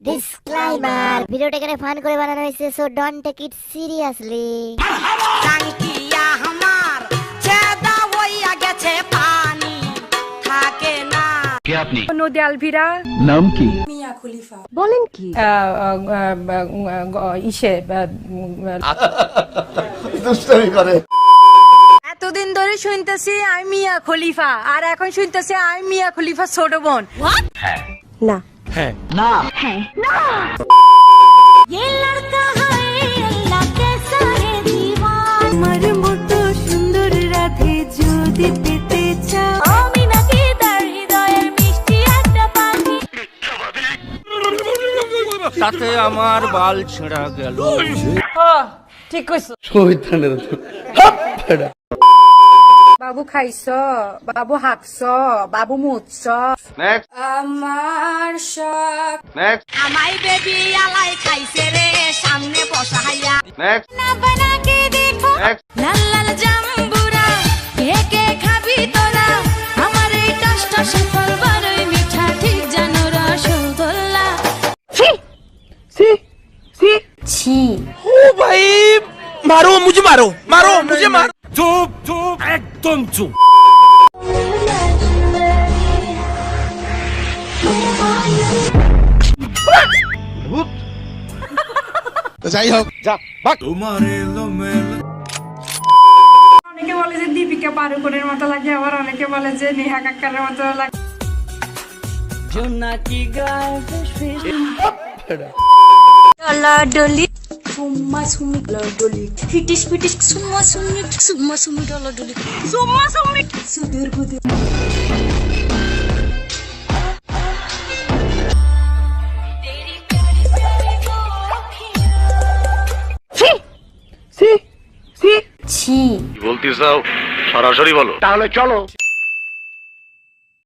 Disclaimer, ভিডিওটা এখানে fun করে বানানো হয়েছে, so don't take it seriously. টাঙ্কিয়া আমার ছেদা হইয়া গেছে, পানি থাকে না। কে আপনি? নদী আলভিরা। নাম কি? মিয়া খলিফা। বলেন কি? ইসে দুষ্টামি করে। এতদিন ধরে শুনতেছি আমি মিয়া খলিফা, আর এখন শুনতেছি আমি মিয়া খলিফা ছোট বোন। হ্যাঁ। না। হ্যাঁ। না। ये लड़का है अल्लाह के सारे दीवान। আমার মতো সুন্দর রাধে যদি পেতে চাও, আমি নাকি তার হৃদয়ের মিষ্টি একটা পাখি। তাতে আমার বাল ছেঁড়া গেল। ঠিক কইছো। বাবু খাইছ, বাবু হাঁকছ, বাবু মুছছ। আমার শখ আমায় বেবি আলাই খাইছে রে, সামনে বসাইয়া না বানা के देखो লাল লাল জাম্বুরা, কে কে খাবি তোরা? আমার এই কষ্ট সফল বড়ই মিঠা, ঠিক জানো রসগোল্লা। ছি। मारो मुझे, मारो। चुप एकदम चुप। যাই হোক, অনেকে বলে যে দীপিকা পাড়ুকোনের মতো লাগে, আবার অনেকে বলে যে নেহা কাক্কারের মতো লাগে। ডলি সুম্মা সুমি ডলি, ফিটিস ফিটিস সুম্মা সুমি ডলি, সুম্মা সুমি সুদের বুদে। ছি। বলতে চাও সরাসরি বলো, তাহলে চলো।